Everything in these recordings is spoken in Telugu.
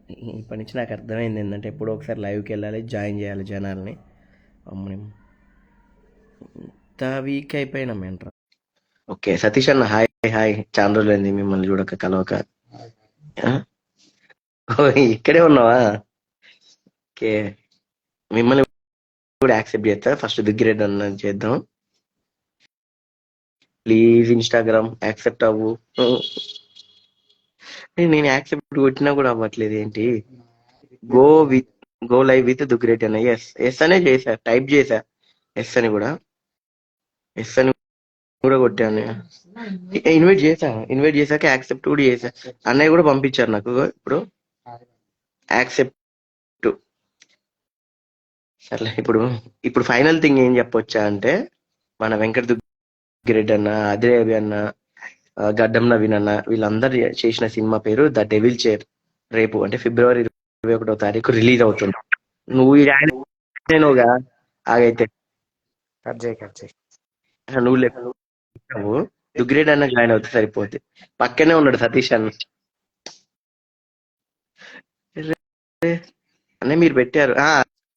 ఇప్పటి నుంచి నాకు అర్థమైంది ఏంటంటే ఎప్పుడో ఒకసారి లైవ్కి వెళ్ళాలి, జాయిన్ చేయాలి జనాల్ని. అమ్మని ఇంత వీక్ అయిపోయినాం ఏంట్రా. ఓకే సతీష్ అన్న, హాయ్ హాయ్. చాలా రోజులైంది మిమ్మల్ని చూడక, కలవక. ఆ? ఓ, ఇక్కడే ఉన్నావా? ఓకే, మిమ్మల్ని కూడా యాక్సెప్ట్ చేస్తా. ఫస్ట్ బిగ్ రెడ్ అన్న చేద్దాం. ప్లీజ్ ఇన్స్టాగ్రామ్ యాక్సెప్ట్ అవ్వు. నేను యాక్సెప్ట్ కొట్టినా కూడా అవ్వట్లేదు ఏంటి? Go with go live with the great అన్న. ఎస్ ఎస్ అనే చేసా, టైప్ చేసా ఎస్ అని కూడా. ఎస్ అని కూడా కొట్టాను. ఇన్వైట్ చేశాక యాక్సెప్ట్ కూడా చేశా. అన్నయ్య కూడా పంపించారు నాకు ఇప్పుడు యాక్సెప్ట్. సర్లే, ఇప్పుడు ఇప్పుడు ఫైనల్ థింగ్ ఏం చెప్పొచ్చా అంటే, మన వెంకట దుగ్గిరెడ్డి అన్న, అదిరేవి అన్న, గడ్డం నవీన్ అన్న, వీళ్ళందరూ చేసిన సినిమా పేరు ద డెవిల్ చైర్. రేపు అంటే ఫిబ్రవరి 21వ తారీఖు రిలీజ్ అవుతుంది. నువ్వు ఈ ఆయనగా ఆగైతే నువ్వు లేవు, దుగ్గిరెడ్డి అన్న జాయిన్ అవుతే సరిపోద్ది. పక్కనే ఉన్నాడు సతీష్ అన్న. అనే మీరు పెట్టారు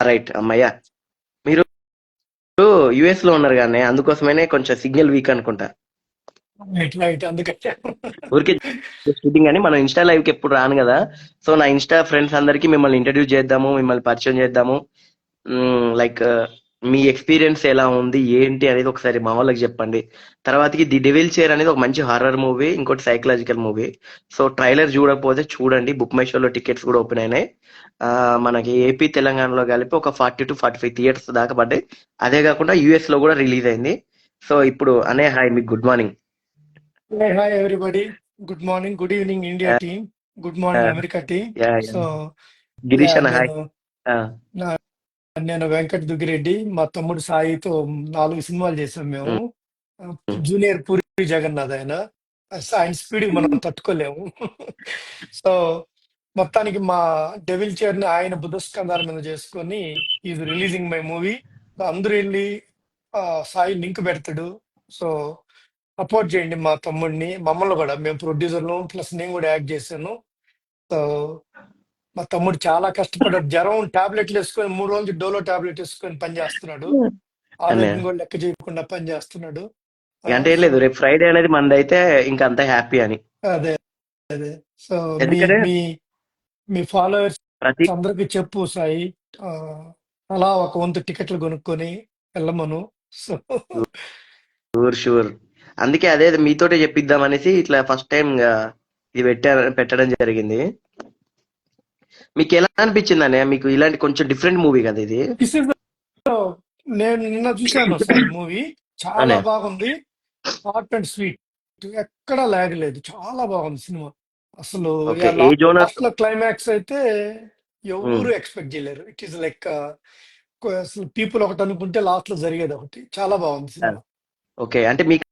రైట్ అమ్మయ్య. మీరు యుఎస్ లో ఉన్నారు కానీ అందుకోసమనే కొంచెం సిగ్నల్ వీక్ అనుకుంటా. ఊరికే షూటింగ్ అని మనం ఇన్స్టా లైవ్ కి ఎప్పుడు రాను కదా. సో నా ఇన్స్టా ఫ్రెండ్స్ అందరికి మిమ్మల్ని ఇంట్రడ్యూస్ చేద్దాము, మిమ్మల్ని పరిచయం చేద్దాము. లైక్ మీ ఎక్స్పీరియన్స్ ఎలా ఉంది ఏంటి అనేది ఒకసారి మా వాళ్ళకి చెప్పండి. తర్వాతకి ది డెవిల్ చైర్ అనేది ఒక మంచి హారర్ మూవీ, ఇంకోటి సైకలాజికల్ మూవీ. సో ట్రైలర్ చూడకపోతే చూడండి. బుక్ మై షోలో టికెట్స్ కూడా ఓపెన్ అయినాయి. మనకి ఏపీ తెలంగాణలో కలిపి ఒక 40 to 45 థియేటర్స్ దాకా పడ్డాయి. అదే కాకుండా యుఎస్ లో కూడా రిలీజ్ అయింది. సో ఇప్పుడు అనే హాయ్, మీకు good morning. Hi everybody, good morning, good evening India team, good morning America team. So Girish అన్న హాయ్. నేను వెంకట్ దుగ్గిరెడ్డి, మా తమ్ముడు సాయితో 4 సినిమాలు చేసాం మేము. జూనియర్ పూరి జగన్నాథ్ ఆయన స్పీడ్ మనం తట్టుకోలేము. సో మొత్తానికి మా డెవిల్ చైర్ ని ఆయన బుధస్కంధాల మీద చేసుకొని ఈజ్ రిలీజింగ్ మై మూవీ. అందరూ వెళ్ళి సాయి లింక్ పెడతాడు. సో సపోర్ట్ చేయండి మా తమ్ముడిని, మమ్మల్ని కూడా. మేము ప్రొడ్యూసర్లు ప్లస్ నేను కూడా యాక్ట్ చేశాను. సో మా తమ్ముడు చాలా కష్టపడ్డాడు. జ్వరం టాబ్లెట్లు వేసుకొని 3 రోజులు డోలో టాబ్లెట్ వేసుకొని పని చేస్తున్నాడు. ఆరోగ్యం కూడా లెక్క చేయకుండా పని చేస్తున్నాడు. అంటే ఏం లేదు, రేపు ఫ్రైడే అనేది మనది అయితే ఇంకా అంత హ్యాపీ అని. అదే అదే. సో మీ ఫాలోవర్స్ అందరికి చెప్పు సాయి, అలా ఒక వంతు టికెట్లు కొనుక్కొని వెళ్ళమను. So sure. అందుకే అదే మీతోటే చెప్పిద్దాం అనేసి ఇట్లా ఫస్ట్ టైం ఇది పెట్టడం జరిగింది. మీకు ఎలా అనిపించింది అనే? మీకు ఇలాంటి కొంచెం డిఫరెంట్ మూవీ కదా ఇది. నేను నిన్న చూశాను సార్ మూవీ, చాలా బాగుంది. హాట్ అండ్ స్వీట్, ఎక్కడా లాగలేదు, చాలా బాగుంది సినిమా. అసలు క్లైమాక్స్ అయితే ఎవరు ఎక్స్పెక్ట్ చేయలేరు. ఇట్ ఈస్ లైక్ అసలు పీపుల్ ఒకటి అనుకుంటే లాస్ట్ లో జరిగేది ఒకటి. చాలా బాగుంది సినిమా. ఓకే, అంటే మీకు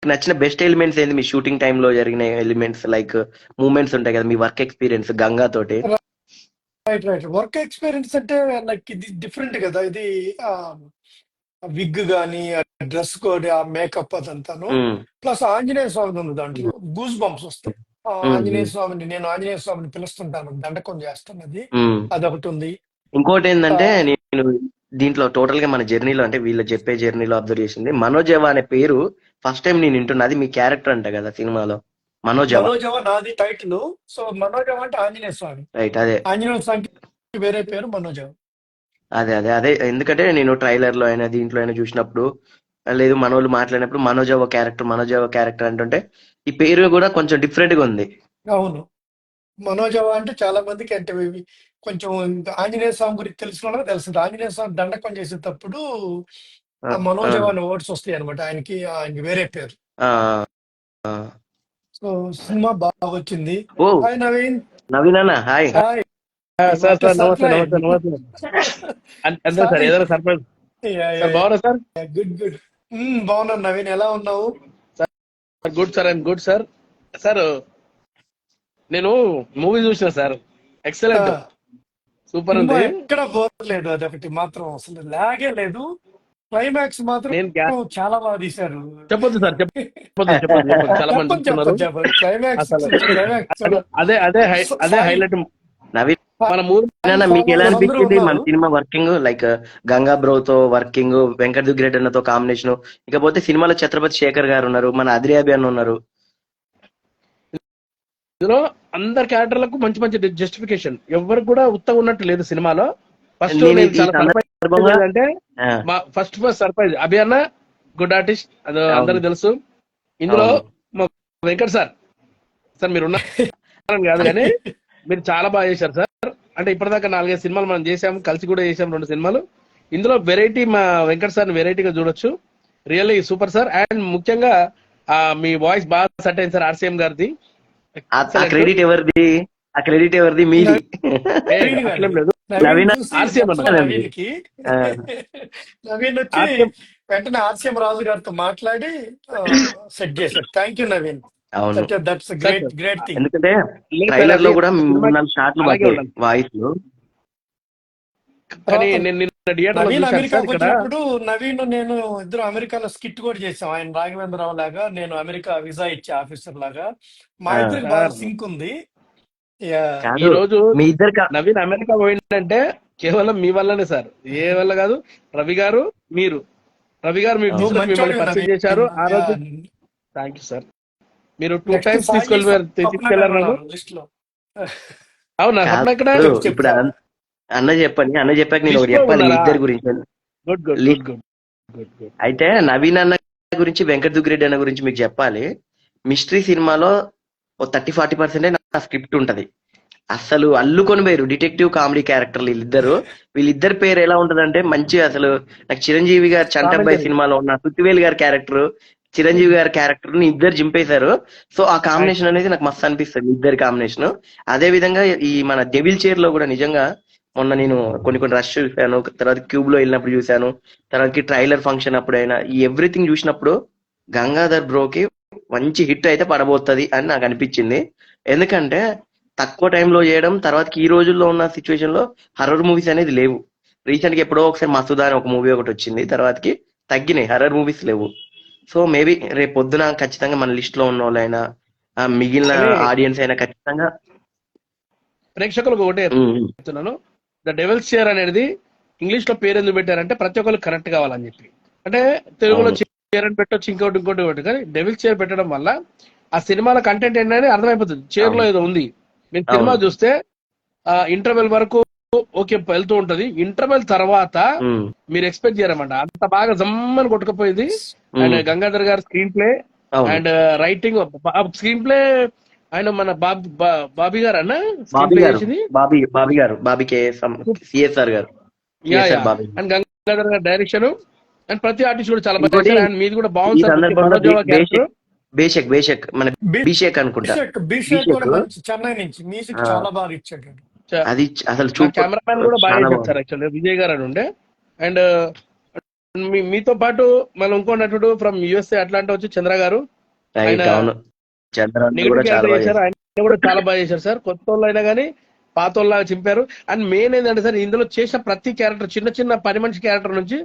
నచ్చిన బెస్ట్ ఎలిమెంట్స్ ఏంది? మీ షూటింగ్ టైమ్ లో జరిగిన ఎలిమెంట్స్, లైక్ మూమెంట్స్ ఉంటాయి కదా, మీ వర్క్ ఎక్స్పీరియన్స్ గంగా తోటి. Right right. వర్క్ ఎక్స్పీరియన్స్ అంటే లైక్ ఇది డిఫరెంట్ కదా. ఇది విగ్ గానీ, డ్రెస్ కోడ్, ఆ మేకప్ అదంతాను. ప్లస్ ఆంజనేయ స్వామి ఉంది దాంట్లో, గూస్ బంప్స్ వస్తాయి. నేను ఆంజనేయ స్వామిని పిలుస్తుంటాను, దండకం చేస్తున్నది, అదొకటి ఉంది. ఇంకోటి ఏంటంటే, నేను దీంట్లో టోటల్ గా మన జర్నీలో, అంటే వీళ్ళు చెప్పే జర్నీలో అబ్జర్వ్ చేసింది, మనోజవ అనే పేరు ఫస్ట్ టైం నేను వింటున్నా. అది మీ క్యారెక్టర్ అంట కదా సినిమాలో, మనోజవ నాది టైటిల్. సో మనోజవ అంటే ఆంజనేయ స్వామి. రైట్, అదే ఆంజనేయ స్వామికి వేరే పేరు మనోజవ. అదే అదే అదే. ఎందుకంటే నేను ట్రైలర్ లో అయినా దీంట్లో అయినా చూసినప్పుడు, లేదు మనోళ్ళు మాట్లాడినప్పుడు మనోజవ క్యారెక్టర్ అంటుంటే ఈ పేరు కూడా కొంచెం డిఫరెంట్ గా ఉంది. అవును, మనోజవ అంటే చాలా మందికి అంటే కొంచెం ఆంజనేయ స్వామి గురించి తెలిసిన వాళ్ళకి తెలుస్తుంది. ఆంజనేయ స్వామి దండకం చేసేటప్పుడు మనోజవ అనే వర్డ్స్ వస్తాయి అనమాట. ఆయనకి వేరే పేరు. సో సినిమా బాగా వచ్చింది. హాయ్ నవీన్. నవీన్ అన్న హాయ్. Good good. బాగున్నాను నవీన్, ఎలా ఉన్నావు? Good sir, and good sir. Sir నేను మూవీ చూసిన సార్, ఎక్సలెంట్, సూపర్ ఉంది. ఎక్కడ పోలేదు, అదొకటి మాత్రం అసలు లాగే లేదు. క్లైమాక్స్ మాత్రం చాలా బాగా తీశారు. చెప్పొద్దు సార్, చాలా మంది క్లైమాక్స్ అదే హైలైట్. నవీన్ మన మూవీ అన్న మీకు ఎలా ఫాలోవర్స్ అందరూ అనిపించింది మన ఉన్నారు. Cinema working? లైక్ గంగా బ్రోతో వర్కింగ్, వెంకట్ దుగ్గిరెడ్డి అన్నతో కాంబినేషన్, ఇకపోతే సినిమాలో ఛత్రపతి శేఖర్ గారు ఉన్నారు, మన అదిరి అన్న ఉన్నారు. ఇందులో అందరి క్యారెక్టర్లకు మంచి మంచి జస్టిఫికేషన్, ఎవరికి కూడా ఉత్తగా ఉన్నట్టు లేదు సినిమాలో. ఫస్ట్ నేను నేను ఈ చాలా సర్ప్రైజ్ సందర్భంగా ఏంటంటే ఆ, మా ఫస్ట్ సర్ప్రైజ్ అభి అన్న గుడ్ ఆర్టిస్ట్, అది అవును అందరికి తెలుసు. ఇందులో అవును మా వెంకట్ సార్, సార్ మీరు ఉన్నారని కాదు కానీ మీరు చాలా బాగా చేశారు సార్. అంటే ఇప్పటిదాకా 4-5 సినిమాలు మనం చేసాము, కలిసి కూడా చేసాము 2 సినిమాలు. ఇందులో వెరైటీ మా వెంకట్ సార్ వెరైటీగా చూడొచ్చు. Really super sir. అండ్ ముఖ్యంగా మీ వాయిస్ బాగా సెట్ అయింది సార్, ఆర్సీఎం గారిది ఆ ఎక్సలెంట్. క్రెడిట్ ఎవరిది? ఆ క్రెడిట్ ఎవరిది? మీది. నవీన్ అట్లేం గారిది. లేదు, నవీన్ నవీన్ చూసి ఆర్సీఎం నచ్చల అన్న, అన్నది. నవీన్కి. ఆ, నవీన్ వచ్చి ఆర్సీఎం. వెంటనే ఆర్సీఎం రాజు గారితో మాట్లాడి సెట్ చేశాడు. Thank you Naveen. అవును that's sir great great thing. ఎందుకంటే లేదు సార్, ట్రైలర్ లో అది కూడా సినిమా 3-4 షాట్లు అలాగే పడ్డాయి ఉండాలి. వాయిస్ లో. కానీ తర్వాత నేను నిన్న థియేటర్ లో నవీన్ చూశాను సార్. అమెరికాకు ఇక్కడ వచ్చినప్పుడు నవీన్ నేను ఇద్దరు అమెరికాలో స్కిట్ కూడా చేసాం. ఆయన రాఘవేంద్రరావు లాగా, నేను అమెరికా వీసా ఇచ్చే ఆఫీసర్ లాగా. మా ఆ, ఇద్దరికి బాగా సార్ సింక్ ఉంది. ఈ కాదు రోజు మీ ఇద్దరు నవీన్ అమెరికా పోయిందంటే కేవలం మీ వల్లనే సార్, ఏ వల్ల కాదు. రవి గారు మీరు, రవి గారు మీకు నువ్వు తీసుకొచ్చి మిమ్మల్ని మంచోడివి పరిచయం నవీన్. చేశారు ఆ రోజు. Thank you sir. మీరు 2 నెక్స్ట్ టైమ్స్ సాయి స్వప్న తీసుకెళ్లారు గారు నన్ను. ఉన్నారు లిస్ట్ లో. అవునా? స్వప్న ఇక్కడ కాదు చెప్పు ఇప్పుడు చెప్తా. అన్న చెప్పండి, అన్న చెప్పాక నేను లిస్ట్ ఒకటి లో చెప్పాలి మీ ఉన్నారా? ఇద్దరి గురించి. గుడ్ గుడ్ లి- గుడ్ గుడ్ గుడ్ గుడ్. అయితే నవీన్ అన్న గురించి, వెంకట్ దుగ్గిరెడ్డి అన్న గురించి మీకు చెప్పాలి. మిస్టరీ సినిమాలో ఓ 30-40% నా స్క్రిప్ట్ ఉంటది. అసలు అల్లుకొని పోయారు డిటెక్టివ్ కామెడీ క్యారెక్టర్లు వీళ్ళిద్దరు. వీళ్ళిద్దరి పేరు ఎలా ఉంటదంటే మంచిగా అసలు నాకు చిరంజీవి గారు చంటబ్బాయి కామెంటరీ. సినిమాలో ఉన్న సుత్తివేలు గారి క్యారెక్టర్, చిరంజీవి గారి క్యారెక్టర్ ని ఇద్దరు జింపేశారు. సో ఆ కాంబినేషన్ అనేది నాకు మస్తు అనిపిస్తుంది, ఇద్దరి కాంబినేషన్. అదే విధంగా ఈ మన డెవిల్ చైర్ లో కూడా నిజంగా మొన్న నేను కొన్ని రష్ చూశాను, తర్వాత క్యూబ్ లో వెళ్ళినప్పుడు చూశాను, తర్వాత ట్రైలర్ ఫంక్షన్ అప్పుడైనా ఈ ఎవ్రీథింగ్ చూసినప్పుడు గంగాధర్ బ్రోకి మంచి హిట్ అయితే పడబోతుంది అని నాకు అనిపించింది. ఎందుకంటే తక్కువ టైంలో చేయడం, తర్వాత ఈ రోజుల్లో ఉన్న సిచ్యువేషన్ లో హర్రర్ మూవీస్ అనేది లేవు. రీసెంట్ గా ఎప్పుడో ఒకసారి మసూదా అని ఒక మూవీ ఒకటి వచ్చింది, తర్వాతకి తగ్గినాయి, హర్రర్ మూవీస్ లేవు. సో మేబీ రేపు పొద్దున ఖచ్చితంగా మన లిస్ట్ లో ఉన్న వాళ్ళైనా మిగిలిన కానీ ఆడియన్స్ అయినా ఖచ్చితంగా ప్రేక్షకులకు ఒకటే ఉమ్, చెప్తున్నాను, ద డెవిల్స్ చైర్ అనేది ఇంగ్లీష్ లో పేరు ఎందుకు పెట్టారంటే ప్రతి ఒక్కరు కరెక్ట్ కావాలని చెప్పి. అంటే తెలుగులో అవును చైర్ అని పెట్టొచ్చు, ఇంకోటి ఒకటి, కానీ డెవిల్స్ చైర్ పెట్టడం వల్ల ఆ సినిమాల కంటెంట్ ఏంటనేది అర్థమైపోతుంది. చైర్ లో అవును ఏదో ఉంది. మీరు సినిమా అవును చూస్తే ఇంటర్వెల్ వరకు ఓకే వెళ్తూ ఉంటది, ఇంటర్వెల్ తర్వాత ఉమ్, మీరు ఎక్స్పెక్ట్ చేయరన్నమాట, అంత బాగా జమ్మని కొట్టుకుపోయింది. అండ్ ఉమ్, గంగాధర్ గారి స్క్రీన్ ప్లే అవును అండ్ రైటింగ్, స్క్రీన్ ప్లే ఆయన మన బాబీ గారు అన్న స్క్రీన్ బాబీ ప్లే గారు, చేసింది. బాబీ గారు, బాబీ సిఎస్ఆర్ గారు, yeah CSR yeah. Bobby. And Gangadhar గారి డైరెక్షన్ అండ్ ప్రతి ఆర్టిస్ట్ కూడా చాలా బాగా ఇంకోటి చేశారు. అండ్ మీది కూడా బాగుంది ఈ సార్, ప్రతి సందర్భంలో మనోజావా క్యారెక్టర్. బేషక్ మన బీషేక్ అనుకుంటా, అభిషేక్ కూడా బీషేక్. మంచి చెన్నై నుంచి మ్యూజిక్ చాలా బాగా ఇచ్చాడు. అది అసలు నా సూపర్, కెమెరామ్యాన్ కూడా బాగా చాలా చేశారు బాగుంది. సార్, యాక్చువల్లీ విజయ్ గారు అని ఉండే. అండ్ మీతో పాటు మనం ఇంకో నటుడు ఫ్రమ్ యుఎస్ఏ అట్లాంటి వచ్చి చంద్ర గారు, ఆయన రైట్, అవును చంద్రబాబు నెగిటివ్ కూడా చాలా క్యారెక్టర్ బాగా చేశారు, చేశారు. ఆయన కూడా చాలా బాగా చేశారు సార్. కొత్త వాళ్ళు అయినా కానీ పాత వాళ్ళగా చింపారు. అండ్ మెయిన్ ఏంటంటే సార్, ఇందులో చేసిన ప్రతి క్యారెక్టర్, చిన్న చిన్న పని మనిషి క్యారెక్టర్ నుంచి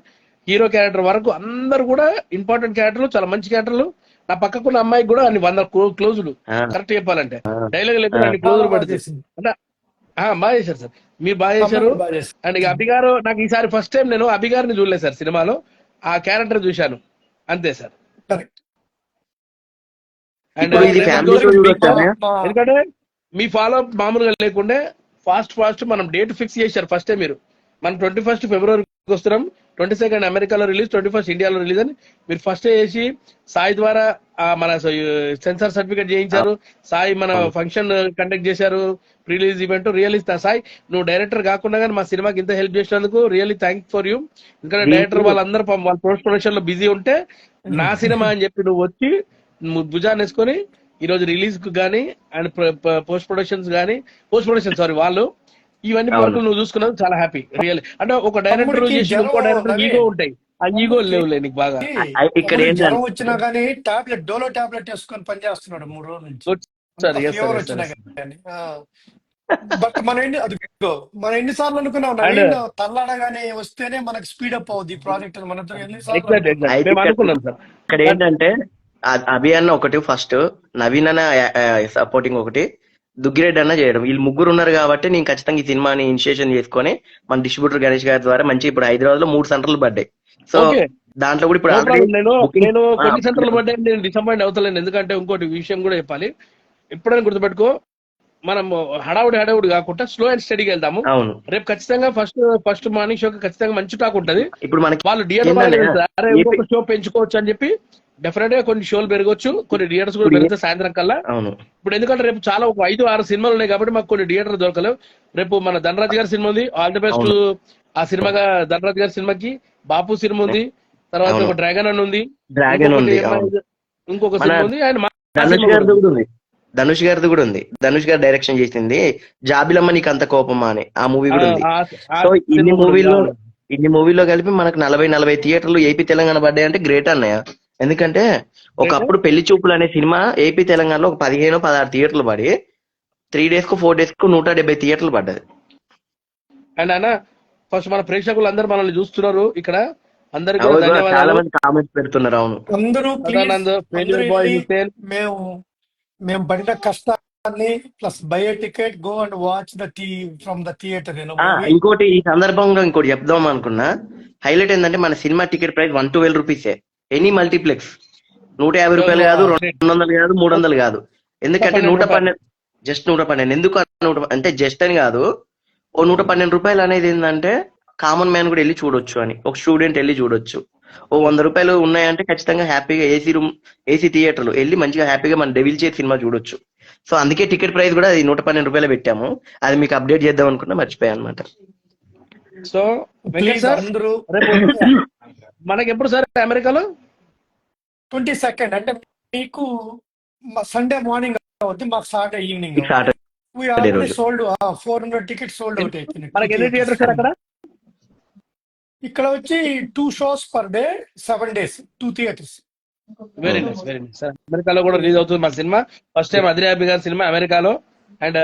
హీరో క్యారెక్టర్ వరకు అందరు కూడా ఇంపార్టెంట్ క్యారెక్టర్లు, చాలా మంచి క్యారెక్టర్లు. నా పక్కకున్న అమ్మాయికి కూడా అన్ని 100 క్లోజులు, ఆ, కరెక్ట్ చెప్పాలంటే ఆ, డైలాగ్ లేకుండా ఆ, అన్ని చాలా క్లోజులు బాగా పడుతుంది చేసింది. అంటే. బాగా చేశారు సార్, మీరు బాగా చేశారు. అమ్మాయి బాగా చేసింది. అండ్ ఇక అభి గారు, నాకు ఈసారి ఫస్ట్ టైం నేను అభి గారిని చూడలేదు సార్ సినిమాలో, ఆ క్యారెక్టర్ చూశాను అంతే సార్. కరెక్ట్. అండ్ ఇప్పుడు ఇది రేపు ఫ్యామిలీతో ఇంకొకటి చూడొచ్చా? ఎందుకంటే మీ ఫాలో అప్ మామూలుగా లేకుండే ఫాస్ట్ మనం డేట్ ఫిక్స్ చేశారు ఫస్ట్ మీరు. మనం 21 ఫిబ్రవరికి వస్తున్నాం, 22 అమెరికాలో రిలీజ్, 21 ఇండియాలో రిలీజ్ అని మీరు ఫస్ట్ చేసి సాయి ద్వారా మన సెన్సార్ సర్టిఫికేట్ చేయించారు. సాయి మన అవును ఫంక్షన్ కండక్ట్ చేశారు, రిలీజ్ ఈవెంట్. రియల్లీ సాయి, నువ్వు డైరెక్టర్ కాకుండా కానీ మా సినిమాకి ఇంత హెల్ప్ చేసినందుకు రియల్లీ థ్యాంక్ ఫర్ యూ. ఎందుకంటే డైరెక్టర్ దీంట్లో వాళ్ళందరూ వాళ్ళ పోస్ట్ ప్రొడక్షన్ లో బిజీ ఉంటే నా సినిమా అని చెప్పి నువ్వు వచ్చి భుజాన్ని వేసుకొని ఈ రోజు రిలీజ్ కు గానీ అండ్ పోస్ట్ ప్రొడక్షన్ సారీ వాళ్ళు ఇవన్నీ అవును వర్కులు నువ్వు చూసుకున్నావు, చాలా హ్యాపీ రియల్. అంటే ఒక డైరెక్టర్ తమ్ముడికి చేసి ఇంకో జ్వరం డైరెక్టర్ ఈగో నవీన్, ఉంటాయి, ఆ ఈగో తమ్ముడికి లేవులే నీకు బాగా. ఇక్కడ తమ్ముడికి జ్వరం ఏంటంటే వచ్చినా గానీ డోలో టాబ్లెట్ వేసుకొని పనిచేస్తున్నాడు 3 రోజుల నుంచి. Good sir, yes sir, fever yes sir, వచ్చినా ఎస్ సార్. కానీ. బట్ మనం ఎన్నిసార్లు అనుకున్నాం అండ్ నవీన్, తల్లడగానే వస్తేనే మనకి స్పీడప్ అవుద్ది ప్రాజెక్ట్. మనతో ఎన్నిసార్లు ఎగ్జాక్ట్ అనుకున్నాం. ఎగ్జాక్ట్ అయితే మేము అనుకున్నాం సార్. ఇక్కడ బట్ ఏంటంటే అభి అన్న ఒకటి ఫస్ట్, నవీన్ అన్న సపోర్టింగ్ ఒకటి, దుగ్గిరెడ్డి అన్న చేయడం. వీళ్ళు ముగ్గురు ఉన్నారు కాబట్టి నేను ఖచ్చితంగా ఈ సినిమాని ఇనిషియేషన్ చేసుకొని మన డిస్ట్రిబ్యూటర్ గణేష్ గారి ద్వారా మంచి ఇప్పుడు హైదరాబాద్ లో 3 సెంటర్లు పడ్డాయి. సో ఓకే, దాంట్లో కూడా ఇప్పుడు నో ఆల్రెడీ ప్రాబ్లం. నేను బుకింగ్ నేను కొన్ని సెంటర్లు పడ్డా నేను డిసప్పాయింట్ అవుతలేను. ఎందుకంటే ఇంకోటి విషయం కూడా చెప్పాలి. ఎప్పుడైనా గుర్తుపెట్టుకో, మనం హడావుడి కాకుండా స్లో అండ్ స్టడీగా వెళ్దాము. అవును. రేపు ఖచ్చితంగా ఫస్ట్ మార్నింగ్ షోకి ఖచ్చితంగా మంచి టాక్ ఉంటది. ఇప్పుడు మనకి వాళ్ళు థియేటర్ ఏంటంటే అరే ఏపీ ఇంకొక షో పెంచుకోవచ్చు అని చెప్పి డెఫినెట్ గా కొన్ని షోలు పెరగవచ్చు, కొన్ని థియేటర్స్ కూడా ఇప్పుడు పెరుగుతాయి సాయంత్రం కల్లా. అవును ఇప్పుడు ఎందుకంటే రేపు చాలా ఒక 5-6 సినిమాలు ఉన్నాయి కాబట్టి మాకు కొన్ని థియేటర్ దొరకలేవు. రేపు మన ధనరాజ్ గారి సినిమా ఉంది, ఆల్ ది బెస్ట్. అవును ఆ సినిమాగా ధనరాజ్ గారి సినిమాకి బాపు సినిమా ఉంది, తర్వాత అవును ఒక డ్రాగన్ అని ఉంది, డ్రాగన్ ఇంకొకటి ఉంది. ఏమై- అవును ఇంకొక మన సినిమా ఉంది, అండ్ మా ధనుష్ సినిమా కూడా గారిది ఉంది. కూడా ఉంది. ధనుష్ గారిది కూడా ఉంది. ధనుష్ గారు డైరెక్షన్ చేసింది జాబిలమ్మ నీకు అంత కోపమా అని ఆ మూవీ ఆ కూడా ఉంది. ఆ సో సినిమా కూడా ఉంది. అవును. ఇన్ని మూవీల్లో కలిపి మనకు 40 థియేటర్లు ఏపీ తెలంగాణ పడ్డాయి అంటే గ్రేట్ అన్నయ్య. ఎందుకంటే రైట్. ఒకప్పుడు పెళ్లి చూపులు అనే సినిమా ఏపీ తెలంగాణలో ఒక 15-16 థియేటర్లు పడి 3 days కు 4 days కు 170 థియేటర్లు పడ్డది. అండ్ అన్న, ఫస్ట్ మన ప్రేక్షకులు అందరూ మనల్ని చూస్తున్నారు ఇక్కడ. అందరికి అవి కూడా కూడా చాలా ధన్యవాదాలు. మంది కామెంట్స్ పెడుతున్నారు. అవును అందరూ ప్లీజ్, సదానంద్, అందరూ ఫెయిల్యూర్ బాయ్, వెళ్ళి హుసేన్. మేము మేము పడిన కష్టాన్ని plus by ticket go and watch the from the theatre movie. ఇంకోటి ఈ సందర్భంగా ఇంకోటి చెప్దాం అనుకున్నా. హైలైట్ ఏంటంటే మన సినిమా టికెట్ ప్రైస్ 112 రూపీసే. ఎనీ మల్టీప్లెక్స్ 150 రూపాయలు కాదు, 200 కాదు, 300 కాదు. ఎందుకంటే 112 జస్ట్ 112. ఎందుకు అంటే జస్ట్ అని కాదు, ఓ 112 రూపాయలు అనేది ఏంటంటే కామన్ మ్యాన్ కూడా వెళ్ళి చూడొచ్చు అని, ఒక స్టూడెంట్ వెళ్ళి చూడొచ్చు. ఓ 100 రూపాయలు ఉన్నాయంటే ఖచ్చితంగా హ్యాపీగా ఏసీ థియేటర్లు వెళ్ళి మంచిగా హ్యాపీగా మన డెవిల్ చే సినిమా చూడొచ్చు. సో అందుకే టికెట్ ప్రైస్ కూడా అది 112 రూపాయలు పెట్టాము. అది మీకు అప్డేట్ చేద్దాం అనుకున్నా, మర్చిపోయాను అనమాట. సో వెంకట్ ప్లీజ్ సార్, అందరూ రేపు మనకి ఎప్పుడు సార్ అమెరికాలో? 22nd అంటే మీకు సండే మార్నింగ్ అవుద్ది, మాకు సాటర్డే ఈవినింగ్. సాటర్డే రోజు సోల్డ్ 400 టికెట్స్ సోల్డ్ అవుట్ అయిపోయినాయి. మనకి ఎన్ని థియేటర్స్ సార్ అక్కడ? ఇక్కడ వచ్చి 2 shows per day, 7 days, 2 theaters. Very nice, very nice sir. అమెరికాలో కూడా రిలీజ్ అవుతుంది మా సినిమా. ఫస్ట్ టైం అదిరాబి గారి సినిమా అమెరికాలో. అండ్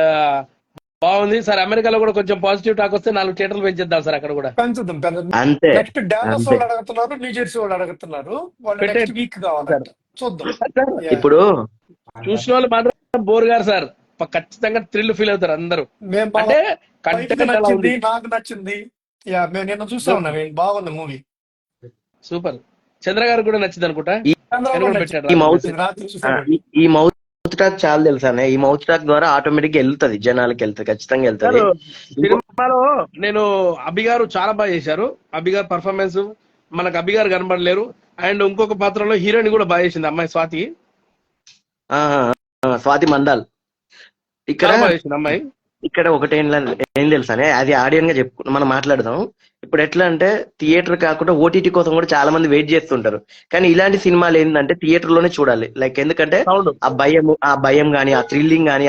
బాగుంది సార్. అమెరికాలో కూడా కొంచెం పాజిటివ్ టాక్ వస్తే 4 థియేటర్లు పెంచేద్దాం సార్ అక్కడ కూడా. పెంచుదాం. అంతే నెక్స్ట్ డాలస్ అంతే. వాళ్ళు అడుగుతున్నారు, న్యూజెర్సీ వాళ్ళు అడుగుతున్నారు. వాళ్ళు పెట్టండి. నెక్స్ట్ వీక్ కావాలంట, చూద్దాం. ఇప్పుడు చూసిన వాళ్ళు మాత్రం బోర్ గారు సార్, ఖచ్చితంగా థ్రిల్ ఫీల్ అవుతారు అందరూ. మేము అంటే wife కి కంటెంట్ అలా నచ్చింది, ఉంది. నాకు నచ్చింది. మేము నిన్న చూసా ఉన్నాం, బాగుంది మూవీ. సూపర్. చంద్ర గారు కూడా నచ్చింది అనుకుంటా. ఆయన కూడా పెట్టాడు ఈ మౌత్ రాత్రి చూసాను. ఈ మౌత్ టాక్ చాలా తెలుసా అన్నయ్య. ఈ మౌత్ టాక్ ద్వారా ఆటోమేటిక్ గా వెళ్తుంది, జనాలకి వెళ్తుంది, ఖచ్చితంగా వెళ్తుంది. సార్, సినిమాలో నేను అభి గారు చాలా బాగా చేశారు. అభి గారు పర్ఫార్మెన్స్, మనకు అభి గారు కనబడలేరు. అండ్ ఇంకొక పాత్రలో హీరోయిన్ కూడా బాగా చేసింది, అమ్మాయి స్వాతి. స్వాతి మండాల్. ఇక్కడ చాలా బాగా చేసింది అమ్మాయి. ఇక్కడ ఒకటి ఏం తెలుసానే, అది ఆడియన్ గా మనం మాట్లాడదాం. ఇప్పుడు ఎట్లా అంటే థియేటర్ కాకుండా ఓటీటీ కోసం కూడా చాలా మంది వెయిట్ చేస్తుంటారు. కానీ ఇలాంటి సినిమాలు ఏంటంటే థియేటర్ లోనే చూడాలి. లైక్ ఎందుకంటే అవును. ఆ భయం గానీ, ఆ థ్రిల్లింగ్ గానీ,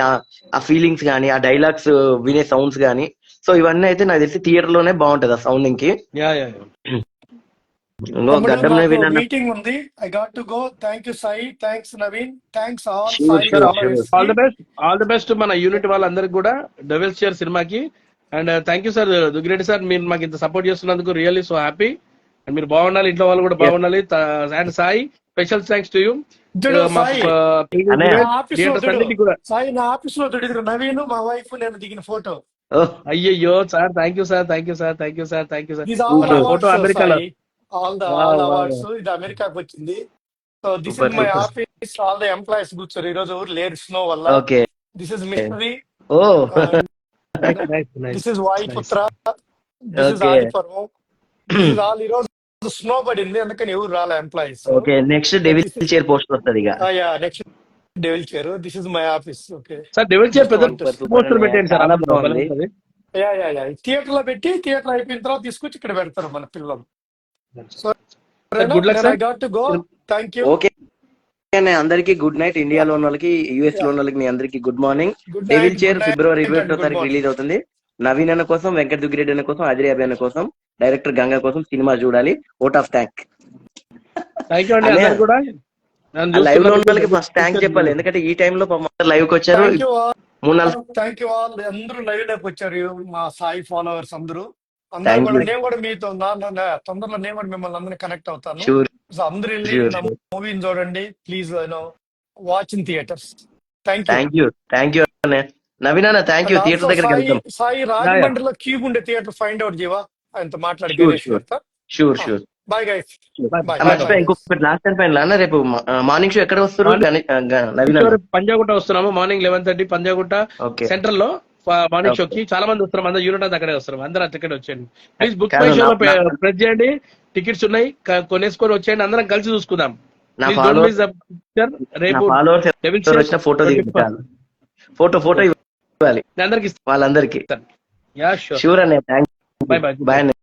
ఆ ఫీలింగ్స్ గానీ, ఆ డైలాగ్స్ వినే సౌండ్స్ గానీ, సో ఇవన్నీ అయితే నాకు తెలిసి థియేటర్ లోనే బాగుంటది ఆ సౌండింగ్ కి. Yeah yeah. ఇంకో గడ్డం నవీన్ అన్న మీటింగ్ ఉంది, I got to go. Thank you Sai, thanks Naveen, thanks all. Sure, sure, sure. All the best, all the best మన యూనిట్ వాళ్ళందరికి కూడా, డెవిల్స్ చైర్ సినిమాకి. And thank you sir Duggireddy sir, మీరు మాకు ఇంత సపోర్ట్ చేస్తున్నందుకు రియల్లీ సో హ్యాపీ. అండ్ మీరు బాగుండాలి, ఇంట్లో వాళ్ళు కూడా బాగుండాలి. And Sai, special thanks to you. Sai నా ఆఫీస్ లో దొడిగిన నవీన్, మా వైఫ్, నేను దిగిన ఫోటో. అయ్యయ్యో sir, thank you sir, thank you sir, thank you sir, thank you sir. Photo అమెరికాలో. ఆల్ అవార్డ్స్ ఇది అమెరికాకి వచ్చింది. So this is my office. All the employees కూర్చోరు, ఈ రోజు ఎవరు లేరు స్నో వల్ల. Okay. This is mystery. Oh this is Vayuputra. This is Adiparvam. This is all. ఈ రోజు స్నో పడింది, అందుకని ఎవరు రాలే employees. Okay, next devil chair post వస్తుంది ఇక. Next devil chair. This is my office. Okay sir, devil chair పెద్ద పోస్టర్ పెట్టండి సార్. చాలా బాగుంది. థియేటర్ లో పెట్టి, థియేటర్ అయిపోయిన తర్వాత తీసుకొచ్చి ఇక్కడ పెడతారు మన పిల్లలు. Good luck sir. Thank you. Okay, అందరికి గుడ్ నైట్. ఇండియాలో ఉన్న వాళ్ళకి, యుఎస్ లో ఉన్న వాళ్ళకి మీ అందరికి good morning. Devil chair February 21వ తారీఖు రిలీజ్ అవుతుంది. నవీన్ అన్న కోసం, వెంకట దుగ్గిరెడ్డి అన్న కోసం, అదిరాబి అన్న కోసం, డైరెక్టర్ గంగా కోసం సినిమా చూడాలి. Vote of thank. Thank you అండి అందరికీ కూడా. లైవ్ లో ఉన్న వాళ్ళకి ఫస్ట్ థ్యాంక్ చెప్పాలి, ఎందుకంటే ఈ టైంలో లైవ్ కి వచ్చారు. Thank you all. అందరూ లైవ్ లోకి వచ్చారు, మా సాయి ఫాలోవర్స్ అందరూ. అందరూ కూడా, నేను కూడా మీతో తొందరలో నేను కూడా మిమ్మల్ని అందరినీ కనెక్ట్ అవుతాను. సో అందరూ వెళ్ళి మూవీని చూడండి please. Watch in theatres. Thank you. Thank you. Naveen అన్న thank you. And theatre also దగ్గరికి సాయి వెళ్తాం. సాయి రాజమండ్రిలో క్యూబ్ ఉండే థియేటర్ ఫైండ్ అవుట్ చేయవా, ఆయనతో మాట్లాడి షూర్ గణేష్ షూర్ గారితో. Sure sure. Bye guys, bye bye మర్చిపోయి బాయ్. ఇంకొకటి లాస్ట్ అండ్ ఫైనల్ అన్న, రేపు మార్నింగ్ షో ఎక్కడ వస్తారు నవీన్ అన్న? పంజాగుట్ట వస్తున్నాము మార్నింగ్ 11:30 పంజాగుట్ట ఓకే సెంట్రల్ లో మార్నింగ్ షోకి చాలా మంది వస్తున్నాం. అందరూ యూనిట్ అంతా అక్కడే వస్తారు. అందరూ టికెట్ వచ్చేయండి ప్లీజ్. బుక్ మై షోలో ప్రెస్ చేయండి, టికెట్స్ ఉన్నాయి, కొనేసుకొని వచ్చేయండి, అందరం కలిసి చూసుకుందాం. నా Please don't miss the picture. రేపు ఫాలోవర్స్ Devil Share వచ్చిన ఫోటో 21st. ఫోటో ఇవ్వాలి నేను అందరికి వాళ్ళందరికి. ఇస్తాను. Yeah sure. షూర్ అన్నయ్య, థ్యాంక్ బై బై. బాయ్ అన్నయ్య.